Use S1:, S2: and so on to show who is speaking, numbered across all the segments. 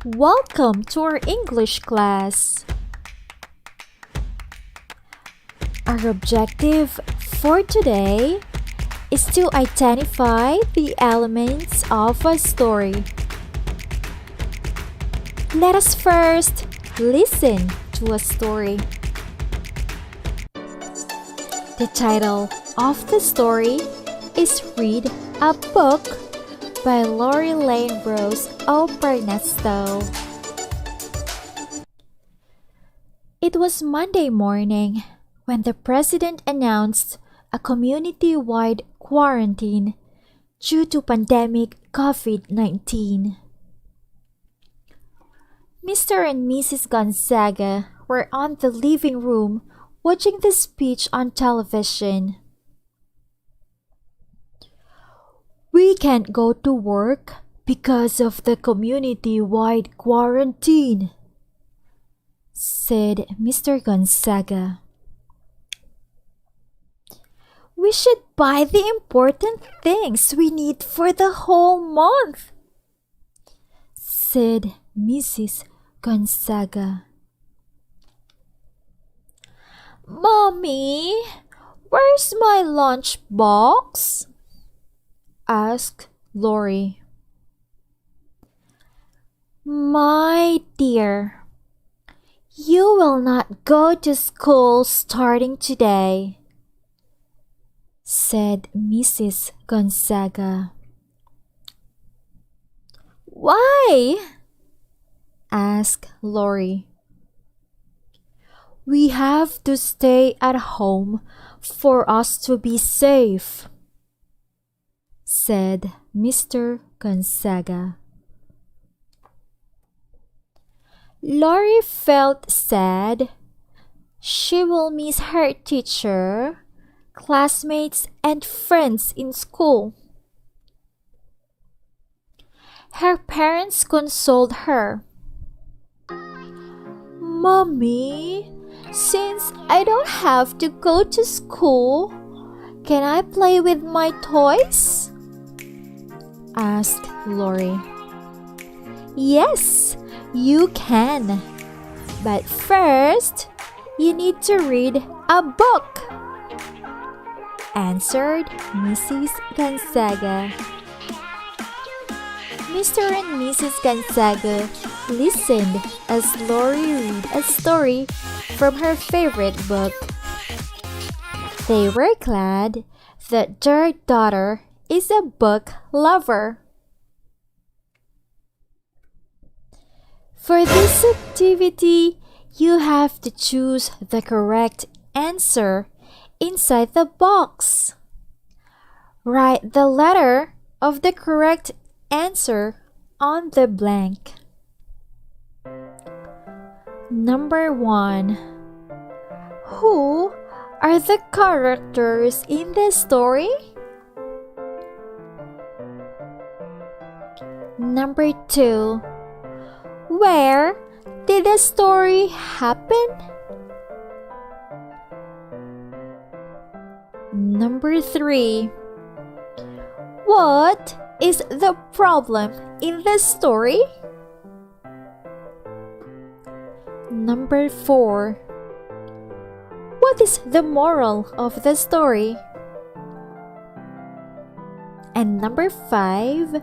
S1: Welcome to our English class. Our objective for today is to identify the elements of a story. Let us first listen to a story. The title of the story is Read a Book by Lori Lane Rose Opernesto. It was Monday morning when the president announced a community-wide quarantine due to pandemic COVID-19. Mr. and Mrs. Gonzaga were on the living room watching the speech on television. "We can't go to work because of the community-wide quarantine," said Mr. Gonzaga. "We should buy the important things we need for the whole month," said Mrs. Gonzaga. "Mommy, where's my lunchbox?" asked Lori. "My dear, you will not go to school starting today," said Mrs. Gonzaga. "Why?" asked Lori. "We have to stay at home for us to be safe," said Mr. Gonzaga. Lori felt sad. She will miss her teacher, classmates, and friends in school. Her parents consoled her. "Mommy, since I don't have to go to school, can I play with my toys?" asked Lori. "Yes, you can. But first, you need to read a book," answered Mrs. Gonzaga. Mr. and Mrs. Gonzaga listened as Lori read a story from her favorite book. They were glad that their daughter is a book lover. For this activity, you have to choose the correct answer inside the box. Write the letter of the correct answer on the blank. Number 1. Who are the characters in the story? Number 2. Where did the story happen? Number 3. What is the problem in the story? Number 4. What is the moral of the story? And number 5.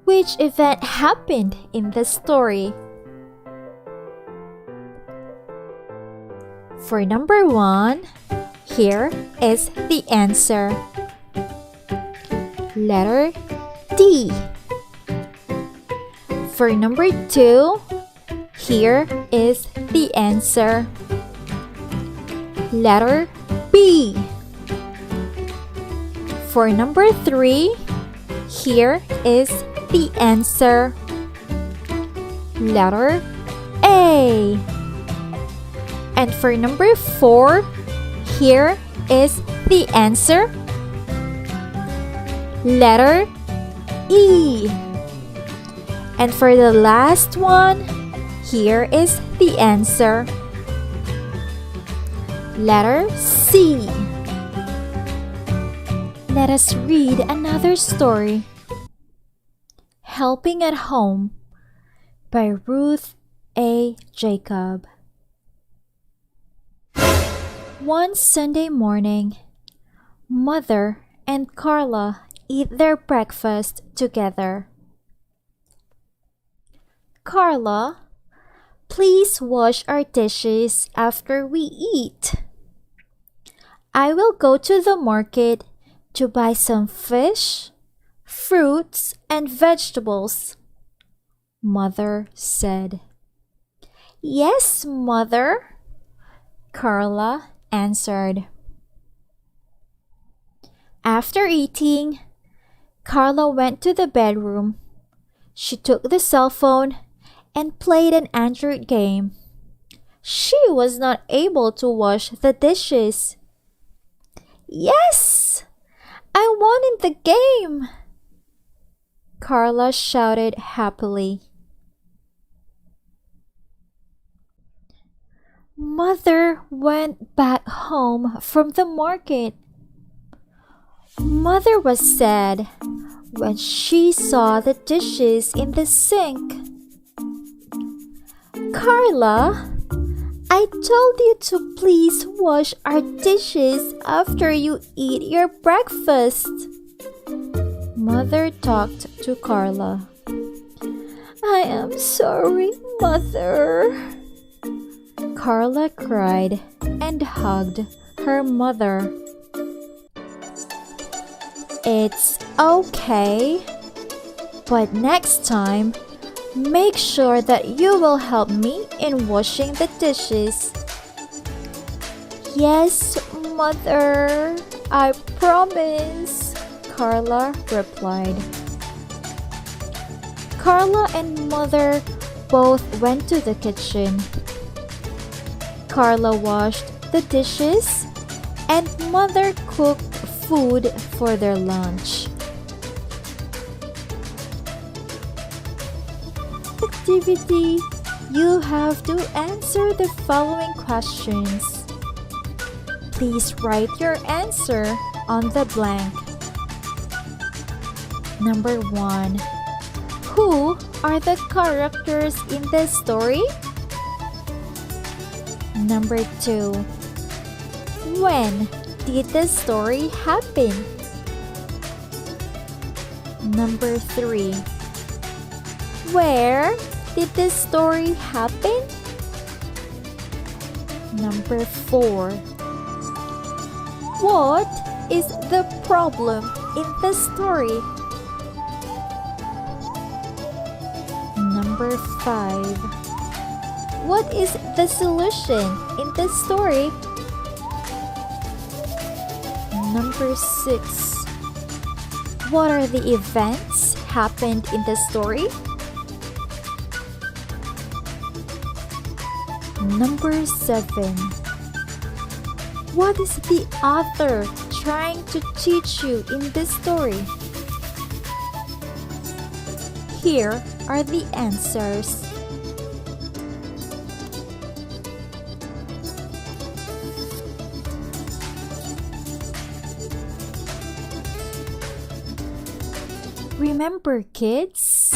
S1: Which event happened in the story? For number 1, here is the answer. Letter D. For number 2, here is the answer. Letter B. For number 3, here is the answer. Letter A. And for number 4, here is the answer. Letter E. And for the last one, here is the answer. Letter C. Let us read another story. Helping at Home by Ruth A. Jacob. One Sunday morning, Mother and Carla eat their breakfast together. Carla, please wash our dishes after we eat. I will go to the market to buy some fish, fruits, and vegetables, Mother said. Yes, Mother, Carla answered. After eating, Carla went to the bedroom. She took the cell phone and played an Android game. She was not able to wash the dishes. Yes! I won in the game! Carla shouted happily. Mother went back home from the market. Mother was sad when she saw the dishes in the sink. Carla, I told you to please wash our dishes after you eat your breakfast. Mother talked to Carla. I am sorry, Mother. Carla cried and hugged her mother. It's okay, but next time, make sure that you will help me in washing the dishes. Yes, Mother, I promise, Carla replied. Carla and Mother both went to the kitchen. Carla washed the dishes and Mother cooked food for their lunch. Activity: you have to answer the following questions. Please write your answer on the blank. Number 1. Who are the characters in the story? Number 2. When did the story happen? Number 3. Where did the story happen? Number 4. What is the problem in the story? Number 5. What is the solution in the story? Number 6. What are the events happened in the story? Number 7. What is the author trying to teach you in this story? Here are the answers. Remember, kids,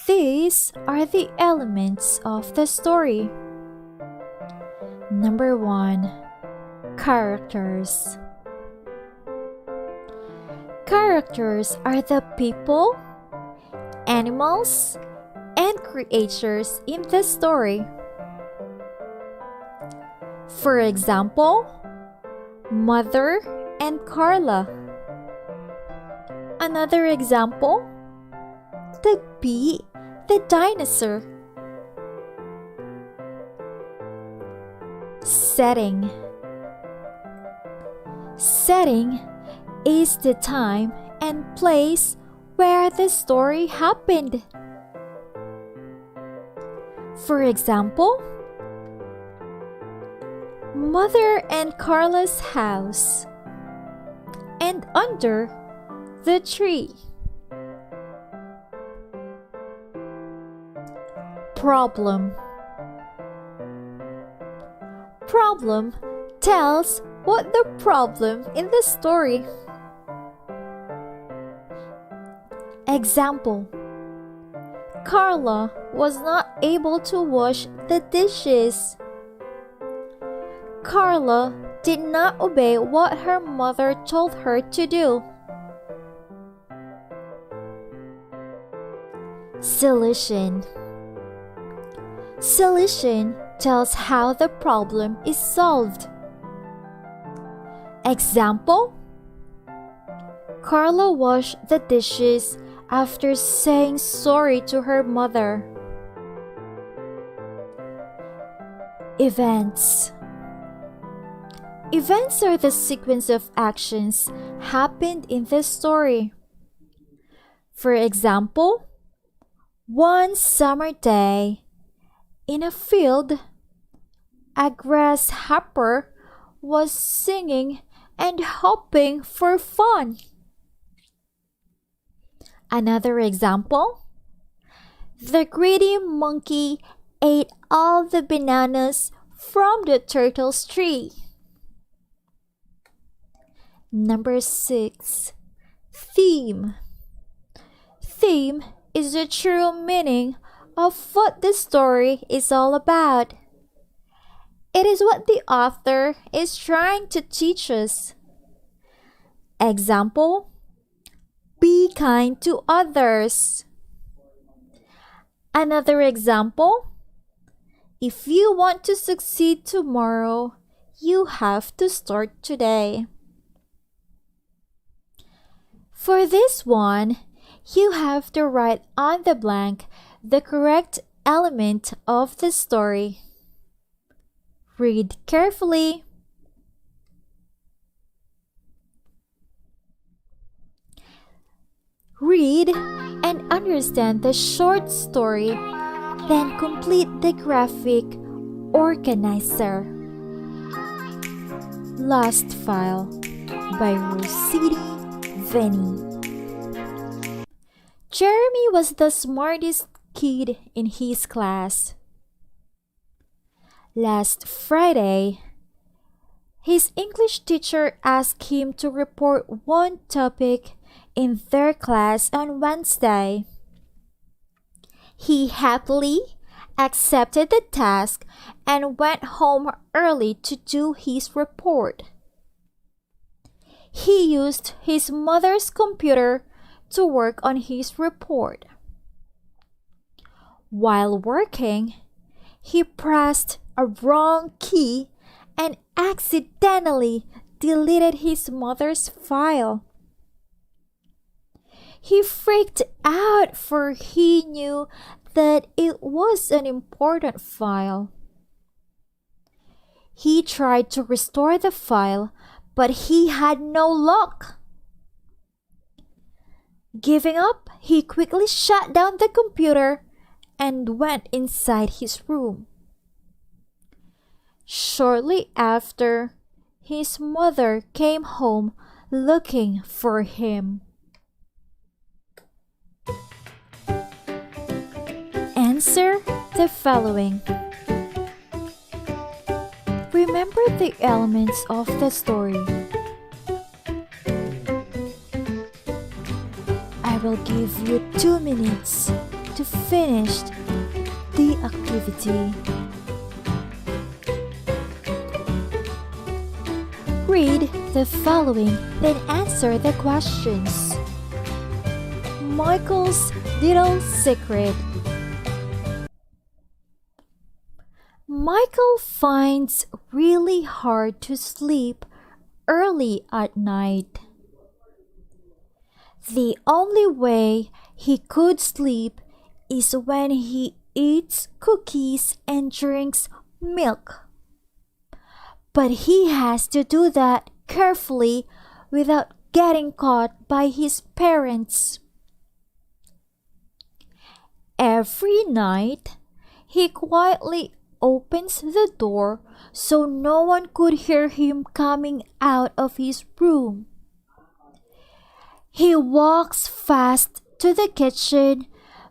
S1: these are the elements of the story. Number 1. Characters. Characters are the people, animals, and creatures in the story. For example, Mother and Carla. Another example, the bee, the dinosaur. Setting. Setting is the time and place where the story happened. For example, Mother and Carla's house, and under the tree. Problem. problem tells what the problem in the story. Example: Carla was not able to wash the dishes. Carla did not obey what her mother told her to do. Solution. Solution tells how the problem is solved. Example: Carla washed the dishes after saying sorry to her mother. Events. Events are the sequence of actions happened in the story. For example, one summer day, in a field, a grasshopper was singing and hopping for fun. Another example: the greedy monkey ate all the bananas from the turtle's tree. Number 6. Theme. Theme is the true meaning of what the story is all about. It is what the author is trying to teach us. Example: be kind to others. Another example: if you want to succeed tomorrow, you have to start today. For this one, you have to write on the blank the correct element of the story. Read carefully. Read and understand the short story, then complete the graphic organizer. Lost File by Rosidi Veni. Jeremy was the smartest kid in his class. Last Friday, his English teacher asked him to report one topic in their class on Wednesday. He happily accepted the task and went home early to do his report. He used his mother's computer to work on his report. While working, he pressed a wrong key and accidentally deleted his mother's file. He freaked out, for he knew that it was an important file. He tried to restore the file, but he had no luck. Giving up, he quickly shut down the computer and went inside his room. Shortly after, his mother came home looking for him. Answer the following. Remember the elements of the story. I will give you 2 minutes to finish the activity. Read the following, then answer the questions. Michael's little secret. Michael finds really hard to sleep early at night. The only way he could sleep is when he eats cookies and drinks milk. But he has to do that carefully without getting caught by his parents. Every night, he quietly opens the door so no one could hear him coming out of his room. He walks fast to the kitchen,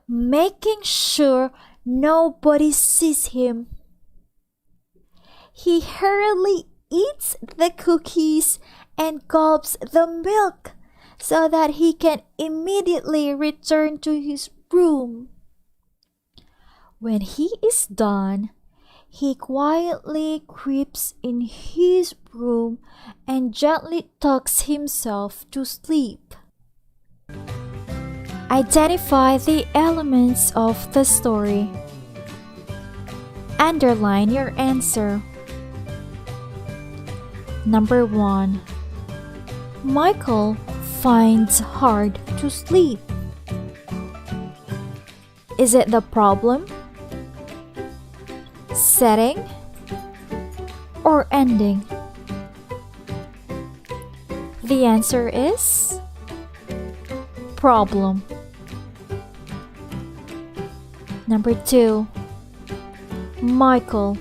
S1: making sure nobody sees him. He hurriedly eats the cookies and gulps the milk so that he can immediately return to his room. When he is done, he quietly creeps in his room and gently tucks himself to sleep. Identify the elements of the story. Underline your answer. Number 1. Michael finds hard to sleep. Is it the problem, setting, or ending? The answer is problem. Number 2. Michael.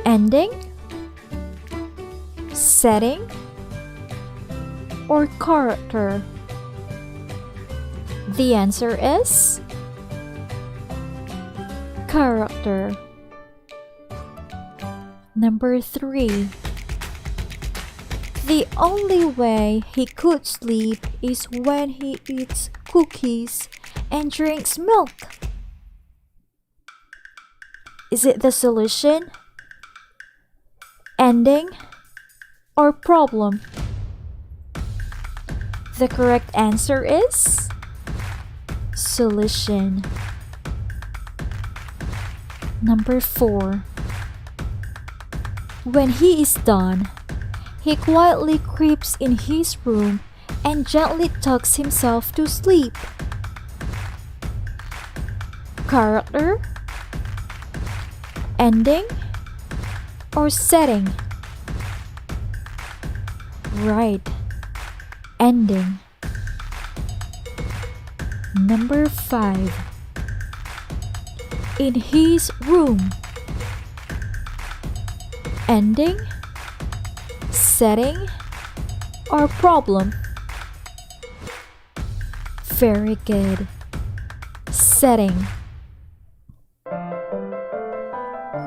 S1: Ending, setting, or character? The answer is character. Number 3. The only way he could sleep is when he eats cookies and drinks milk. Is it the solution, ending, or problem? The correct answer is solution. Number 4. When he is done, he quietly creeps in his room and gently tucks himself to sleep. Character, ending, or setting? Right, ending. Number 5. In his room. Ending, setting, or problem? Very good. Setting.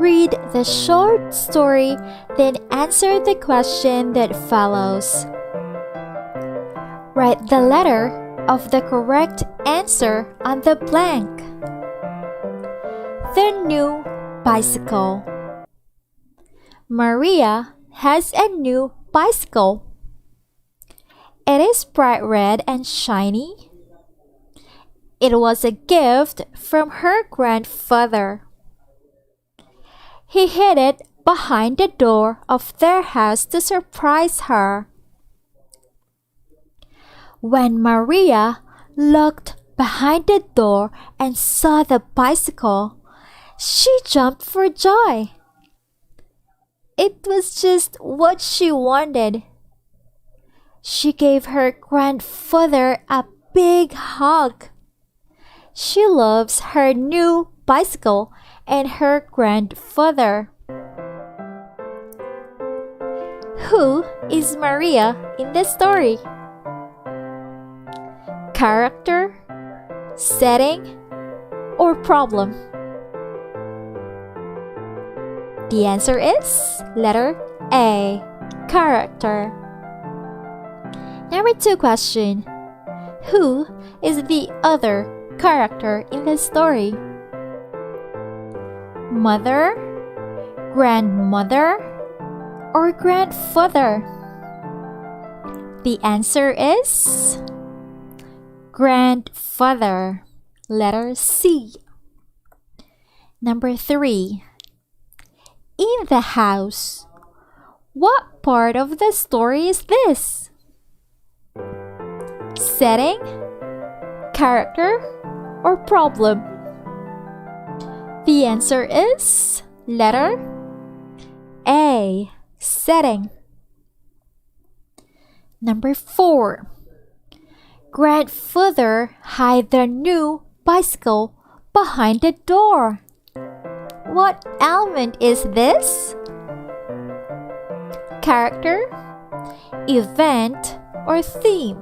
S1: Read the short story, then answer the question that follows. Write the letter of the correct answer on the blank. The new bicycle. Maria has a new bicycle. It is bright red and shiny. It was a gift from her grandfather. He hid it behind the door of their house to surprise her. When Maria looked behind the door and saw the bicycle, she jumped for joy. It was just what she wanted. She gave her grandfather a big hug. She loves her new bicycle and her grandfather. Who is Maria in the story? Character, setting, or problem? The answer is letter A, character. Number 2 question. Who is the other character in the story? Mother, grandmother, or grandfather? The answer is grandfather. Letter C. Number 3. In the house. What part of the story is this? Setting, character, or problem? The answer is letter A, setting. Number 4. Grandfather hid the new bicycle behind the door. What element is this? Character, event, or theme?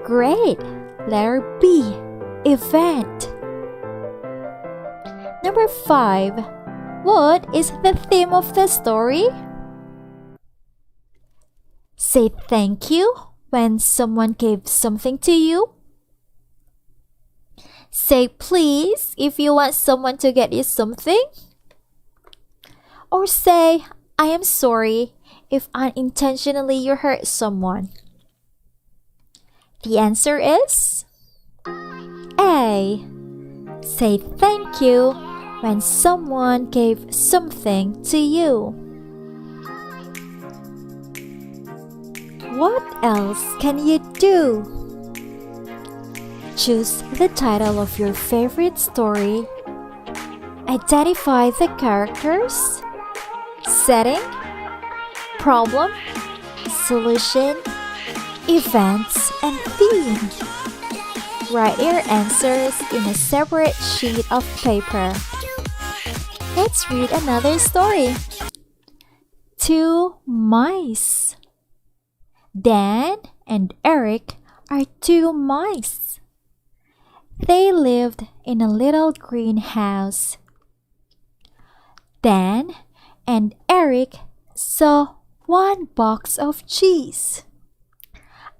S1: Great! Letter B, event. Number 5. What is the theme of the story? Say thank you when someone gave something to you. Say please if you want someone to get you something. Or say I am sorry if unintentionally you hurt someone. The answer is A. Say thank you when someone gave something to you. What else can you do? Choose the title of your favorite story. Identify the characters, setting, problem, solution, events, and theme. Write your answers in a separate sheet of paper. Let's read another story. 2 mice. Dan and Eric are 2 mice. They lived in a little greenhouse. Dan and Eric saw 1 box of cheese.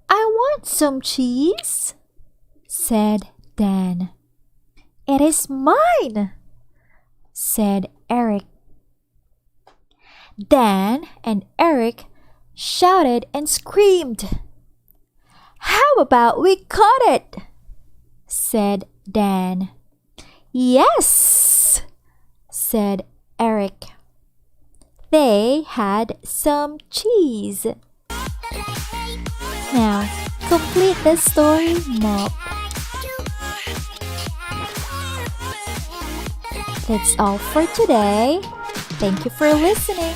S1: I want some cheese, said Dan. It is mine, said Eric. Dan and Eric shouted and screamed. How about we cut it? Said Dan. Yes, said Eric. They had some cheese. Now, complete the story, Mop. That's all for today. Thank you for listening.